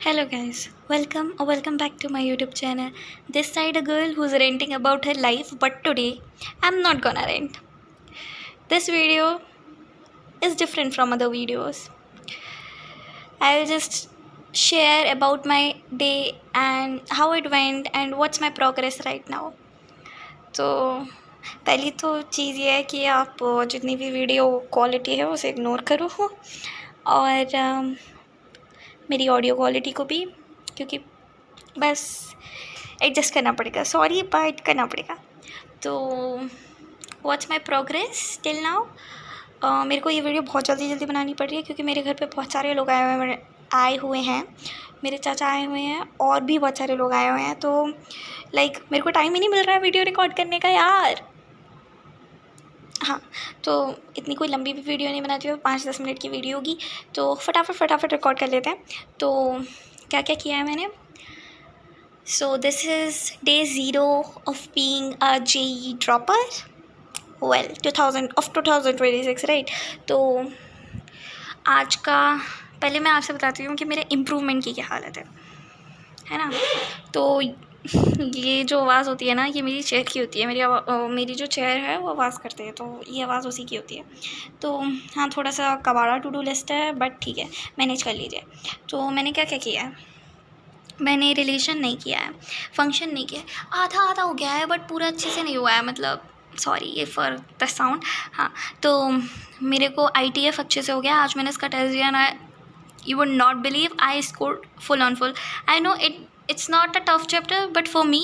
Hello guys, welcome back to my YouTube channel. This side a girl who's ranting about her life, but today I'm not gonna rant. This video is different from other videos. I'll just share about my day and how it went and what's my progress right now. तो पहली तो चीज़ ये है कि आप जितनी भी video quality है उसे इग्नोर करो और मेरी ऑडियो क्वालिटी को भी, क्योंकि बस एडजस्ट करना पड़ेगा, सॉरी बट करना पड़ेगा। तो what's my progress till now. मेरे को ये वीडियो बहुत जल्दी बनानी पड़ रही है क्योंकि मेरे घर पे बहुत सारे लोग आए हुए हैं। मेरे चाचा आए हुए हैं और भी बहुत सारे लोग आए हुए हैं, तो मेरे को टाइम ही नहीं मिल रहा है वीडियो रिकॉर्ड करने का यार। हाँ, तो इतनी कोई लंबी भी वीडियो नहीं बनाती हूँ, 5-10 मिनट की वीडियो होगी, तो फटाफट रिकॉर्ड कर लेते हैं। तो क्या क्या किया है मैंने। So this is day 0 of being a JEE dropper, well 2026 right. तो आज का पहले मैं आपसे बताती हूँ कि मेरे इम्प्रूवमेंट की क्या हालत है ना। तो ये जो आवाज़ होती है ना, ये मेरी चेयर की होती है। मेरी जो चेयर है वो आवाज़ करते हैं, तो ये आवाज़ उसी की होती है। तो हाँ, थोड़ा सा कबाड़ा टू डू लिस्ट है, बट ठीक है, मैनेज कर लीजिए। तो मैंने क्या क्या किया है। मैंने रिलेशन नहीं किया है, फंक्शन नहीं किया है, आधा हो गया है बट पूरा अच्छे से नहीं हुआ है, मतलब सॉरी ये फॉर द साउंड। हाँ, तो मेरे को ITF अच्छे से हो गया। आज मैंने इसका टेस्ट दिया ना, you would not believe I scored full on full. I know it's not a tough chapter, but for me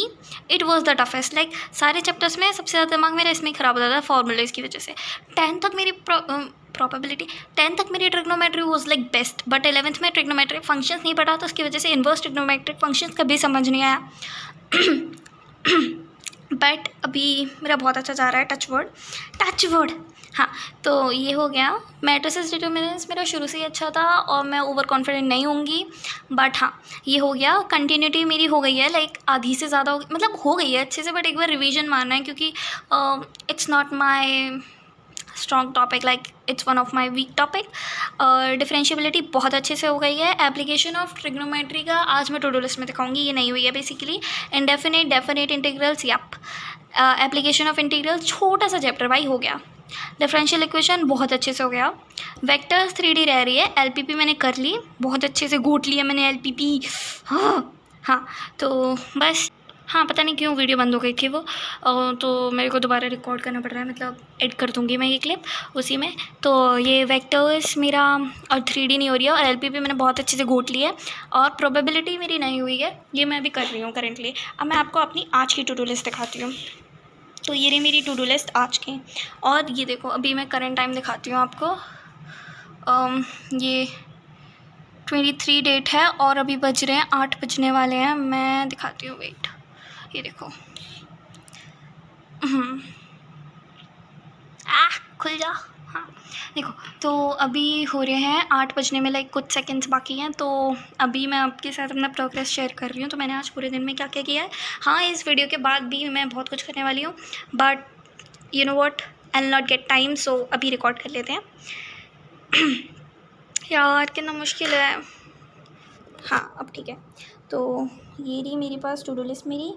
it was the toughest. सारे चैप्टर्स में सबसे ज़्यादा दिमाग मेरा इसमें ख़राब होता था फॉर्मूलेज़ की वजह से। 10 तक मेरी प्रोबेबिलिटी 10 तक मेरी trigonometry was best, but 11th में ट्रिग्नोमेट्रिक फंक्शंस नहीं पढ़ा, तो उसकी वजह से इन्वर्स ट्रिग्नोमेट्रिक फंक्शंस कभी समझ नहीं आया। बट अभी मेरा बहुत अच्छा जा रहा है, टच वर्ड। हाँ, तो ये हो गया। मैट्रिसेस डिटर्मिनेंट्स मेरा शुरू से ही अच्छा था और मैं ओवर कॉन्फिडेंट नहीं होंगी, बट हाँ ये हो गया। कंटिन्यूटी मेरी हो गई है, आधी से ज़्यादा मतलब हो गई है अच्छे से, बट एक बार रिवीजन मारना है क्योंकि it's not my strong topic, it's one of my weak topic. Differentiability बहुत अच्छे से हो गई है। एप्लीकेशन ऑफ ट्रिग्नोमेट्री का आज मैं टू डू लिस्ट में दिखाऊंगी, ये नहीं हुई है basically. Indefinite definite integrals, yup. Application of integral छोटा सा चैप्टर भाई हो गया। डिफरेंशियल इक्वेशन बहुत अच्छे से हो गया। वेक्टर्स 3D रह रही है। LPP मैंने कर ली, बहुत अच्छे से घोट लिया मैंने LPP। हाँ, तो बस। हाँ, पता नहीं क्यों वीडियो बंद हो गई थी वो, तो मेरे को दोबारा रिकॉर्ड करना पड़ रहा है, मतलब एडिट कर दूँगी मैं ये क्लिप उसी में। तो ये वेक्टर्स मेरा और 3D नहीं हो रही है, और LPP मैंने बहुत अच्छे से घोट ली है, और प्रोबेबिलिटी मेरी नहीं हुई है, ये मैं अभी कर रही हूँ करेंटली। अब मैं आपको अपनी आज की टू डू लिस्ट दिखाती हूँ। तो ये रही मेरी टू डू लिस्ट आज की, और ये देखो अभी मैं करंट टाइम दिखाती हूँ आपको। ये 23 डेट है और अभी बज रहे हैं 8 बजने वाले हैं। मैं दिखाती हूँ, वेट, ये देखो। खुल जा। हाँ देखो, तो अभी हो रहे हैं 8 बजने में, कुछ सेकंड्स बाकी हैं। तो अभी मैं आपके साथ अपना प्रोग्रेस शेयर कर रही हूँ। तो मैंने आज पूरे दिन में क्या क्या किया है। हाँ, इस वीडियो के बाद भी मैं बहुत कुछ करने वाली हूँ, but you know what, I will not get time, so अभी रिकॉर्ड कर लेते हैं। यार कितना मुश्किल है। हाँ, अब ठीक है। तो ये रही मेरे पास टू डू लिस्ट मेरी।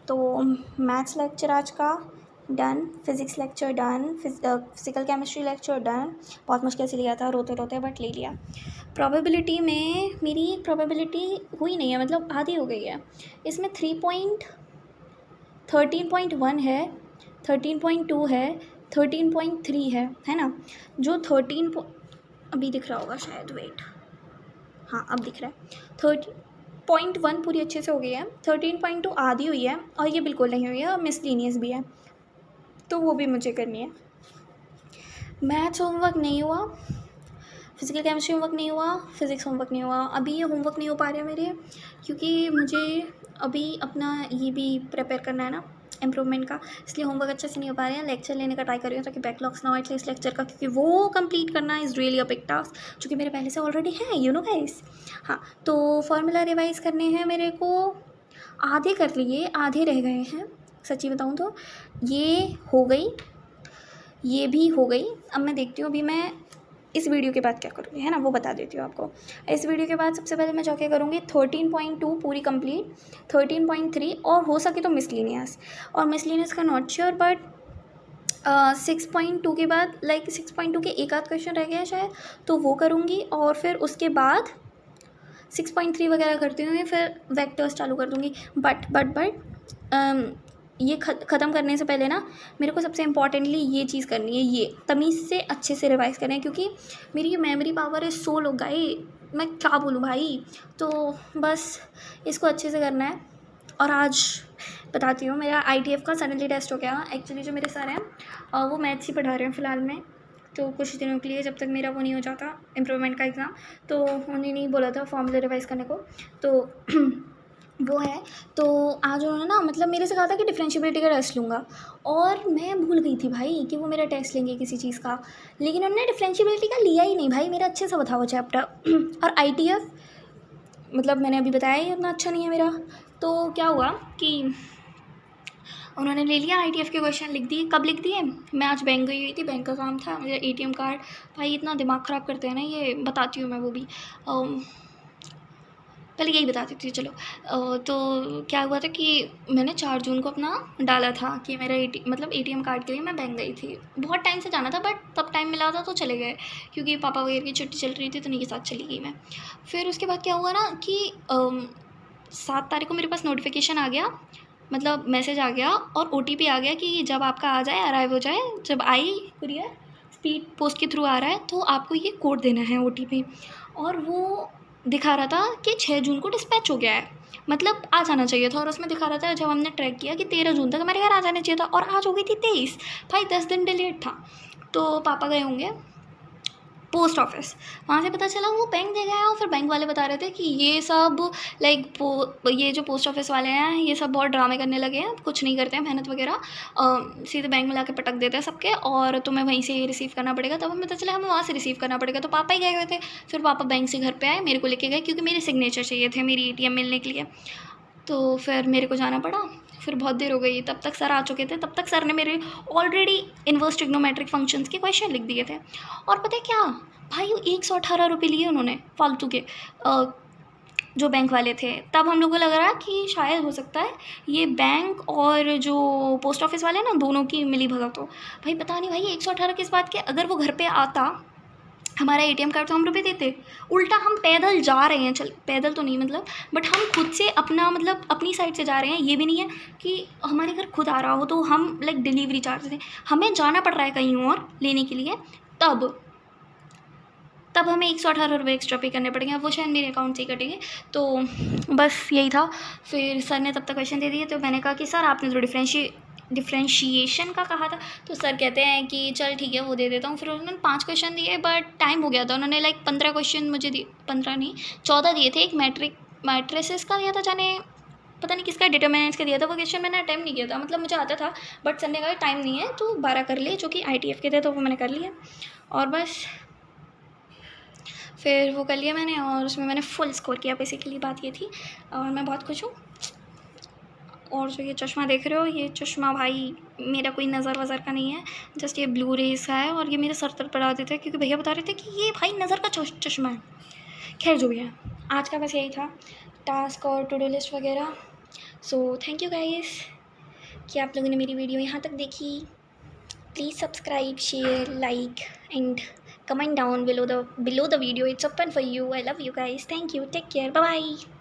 तो मैथ्स लेक्चर आज का done, physics lecture done, physical chemistry lecture done. बहुत मुश्किल से लिया था, रोते रोते, बट ले लिया। प्रोबेबिलिटी में मेरी प्रोबेबिलिटी हुई नहीं है, मतलब आधी हो गई है। इसमें 13.1 है, 13.2 है, 13.3 है ना। जो 13 अभी दिख रहा होगा शायद, वेट, हाँ अब दिख रहा है। 13.1 पूरी अच्छे से हो गई है, 13.2 आधी हुई है, और ये बिल्कुल नहीं हुई है, और मिसलीनियस भी है, तो वो भी मुझे करनी है। मैथ्स होमवर्क नहीं हुआ, फिज़िकल केमिस्ट्री होमवर्क नहीं हुआ, फिज़िक्स होमवर्क नहीं हुआ। अभी ये होमवर्क नहीं हो पा रहे मेरे, क्योंकि मुझे अभी अपना ये भी प्रिपेयर करना है ना, इम्प्रूवमेंट का, इसलिए होमवर्क अच्छे से नहीं हो पा रहे हैं। लेक्चर लेने का ट्राई कर रही हूँ ताकि बैकलॉग्स ना हो एटलीस्ट लेक्चर का, क्योंकि वो कंप्लीट करना is really a big task, जो कि मेरे पहले से ऑलरेडी है, यू नो गाइस। हाँ, तो फॉर्मूला रिवाइज़ करने हैं मेरे को, आधे कर लिए, आधे रह गए हैं। सच्ची बताऊँ तो ये हो गई, ये भी हो गई। अब मैं देखती हूँ, अभी मैं इस वीडियो के बाद क्या करूँगी, है ना, वो बता देती हूँ आपको। इस वीडियो के बाद सबसे पहले मैं जो क्या करूँगी, 13.2 पूरी कंप्लीट, 13.3 और हो सके तो मिसलिनियस, और मिसलिनियस का नॉट श्योर, बट 6.2 के बाद लाइक 6.2 के एक आध क्वेश्चन रह गया शायद, तो वो करूँगी। और फिर उसके बाद 6.3 वगैरह करती हूँ, फिर वेक्टर्स चालू कर दूँगी। बट ये ख़त्म करने से पहले ना मेरे को सबसे इम्पॉर्टेंटली ये चीज़ करनी है, ये तमीज़ से अच्छे से रिवाइज करना है, क्योंकि मेरी ये मेमोरी पावर है 100 लोग गए, मैं क्या बोलूँ भाई। तो बस इसको अच्छे से करना है। और आज बताती हूँ, मेरा ITF का सडनली टेस्ट हो गया। एक्चुअली जो मेरे सर हैं वो मैथ्स ही पढ़ा रहे हैं फ़िलहाल में, तो कुछ दिनों के लिए, जब तक मेरा वो नहीं हो जाता इम्प्रूवमेंट का एग्ज़ाम, तो उन्होंने नहीं बोला था फॉर्मूले रिवाइज़ करने को, तो वो है। तो आज उन्होंने ना मतलब मेरे से कहा था कि डिफरेंशिएबिलिटी का टेस्ट लूँगा, और मैं भूल गई थी भाई कि वो मेरा टेस्ट लेंगे किसी चीज़ का, लेकिन उन्होंने डिफरेंशिएबिलिटी का लिया ही नहीं भाई, मेरा अच्छे से था वो चैप्टर। और ITF मतलब मैंने अभी बताया ही उतना अच्छा नहीं है मेरा। तो क्या हुआ कि उन्होंने ले लिया, ITF के क्वेश्चन लिख दिए। कब लिख दिए, मैं आज बैंक गई हुई थी, बैंक का काम था, मेरा ATM कार्ड, भाई इतना दिमाग ख़राब करते हैं ना ये, बताती हूँ मैं वो भी। पहले यही बता देती हूँ चलो। तो क्या हुआ था कि मैंने 4 जून को अपना डाला था कि मेरा मतलब ATM कार्ड के लिए मैं बैंक गई थी। बहुत टाइम से जाना था, बट तब टाइम मिला था तो चले गए, क्योंकि पापा वगैरह की छुट्टी चल रही थी, तो उन्हीं के साथ चली गई मैं। फिर उसके बाद क्या हुआ ना कि 7 तारीख को मेरे पास नोटिफिकेशन आ गया, मतलब मैसेज आ गया और OTP आ गया कि जब आपका आ जाए, अराइव हो जाए, जब आई कुरियर स्पीड पोस्ट के थ्रू आ रहा है, तो आपको ये कोड देना है OTP। और वो दिखा रहा था कि 6 जून को डिस्पैच हो गया है, मतलब आ जाना चाहिए था। और उसमें दिखा रहा था, जब हमने ट्रैक किया, कि 13 जून तक हमारे घर आ जाना चाहिए था, और आज हो गई थी 23। भाई 10 दिन डिलेट था। तो पापा गए होंगे पोस्ट ऑफिस, वहाँ से पता चला वो बैंक दे गया। और फिर बैंक वाले बता रहे थे कि ये सब लाइक ये जो पोस्ट ऑफिस वाले हैं, ये सब बहुत ड्रामे करने लगे हैं, कुछ नहीं करते हैं मेहनत वगैरह, सीधे बैंक में ला के पटक देते हैं सबके, और तुम्हें वहीं से रिसीव करना पड़ेगा। तब हमें पता चला हमें वहाँ से रिसीव करना पड़ेगा, तो पापा ही गए हुए थे। फिर पापा बैंक से घर पर आए, मेरे को लेके गए, क्योंकि मेरे सिग्नेचर चाहिए थे मेरी ATM मिलने के लिए। तो फिर मेरे को जाना पड़ा। फिर बहुत देर हो गई, तब तक सर आ चुके थे। तब तक सर ने मेरे ऑलरेडी इन्वर्स ट्रिग्नोमेट्रिक फंक्शंस के क्वेश्चन लिख दिए थे। और पता है क्या भाई, 118 रुपये लिए उन्होंने फालतू के, जो बैंक वाले थे। तब हम लोग को लग रहा कि शायद हो सकता है ये बैंक और जो पोस्ट ऑफिस वाले ना, दोनों की मिली भगत हो। भाई पता नहीं भाई 118 किस बात के। अगर वो घर पे आता हमारा ATM कार्ड, तो हम रुपये देते। उल्टा हम पैदल जा रहे हैं, चल पैदल तो नहीं मतलब, बट हम खुद से अपना मतलब अपनी साइड से जा रहे हैं। ये भी नहीं है कि हमारे घर खुद आ रहा हो, तो हम लाइक डिलीवरी चार्ज दें, हमें जाना पड़ रहा है कहीं और लेने के लिए, तब हमें 118 रुपये एक्स्ट्रा पे करने पड़ेंगे। वो शायद मेरे अकाउंट से ही कटेंगे। तो बस यही था। फिर सर ने तब तक क्वेश्चन दे दिए, तो मैंने कहा कि सर आपने तो डिफ्रेंशिएशन का कहा था। तो सर कहते हैं कि चल ठीक है वो दे देता हूँ। फिर उन्होंने 5 क्वेश्चन दिए, बट टाइम हो गया था। उन्होंने लाइक 15 क्वेश्चन मुझे दिए, 15 नहीं 14 दिए थे। एक मैट्रिसेस का दिया था, जाने पता नहीं किसका, डिटर्मिनेंट्स का दिया था। वो क्वेश्चन मैंने अटैम्प्ट नहीं किया था, मतलब मुझे आता था, बट सर ने कहा टाइम नहीं है तो 12 कर ले, जो कि ITF के थे, तो वो मैंने कर लिया। और बस फिर वो कर लिया मैंने, और उसमें मैंने फुल स्कोर किया। बेसिकली बात ये थी, और मैं बहुत खुश हूँ। और जो ये चश्मा देख रहे हो, ये चश्मा भाई मेरा कोई नज़र वज़र का नहीं है, जस्ट ये ब्लू रेस का है। और ये मेरे सर पर पड़ा देते हैं, क्योंकि भैया बता रहे थे कि ये भाई नज़र का चश्मा है। खैर जो भी है, आज का बस यही था, टास्क और टू डू लिस्ट वगैरह। सो थैंक यू गाइस कि आप लोगों ने मेरी वीडियो यहाँ तक देखी। Please subscribe, share, like and comment down below the video. It's open for you. I love you guys. Thank you. Take care. Bye bye.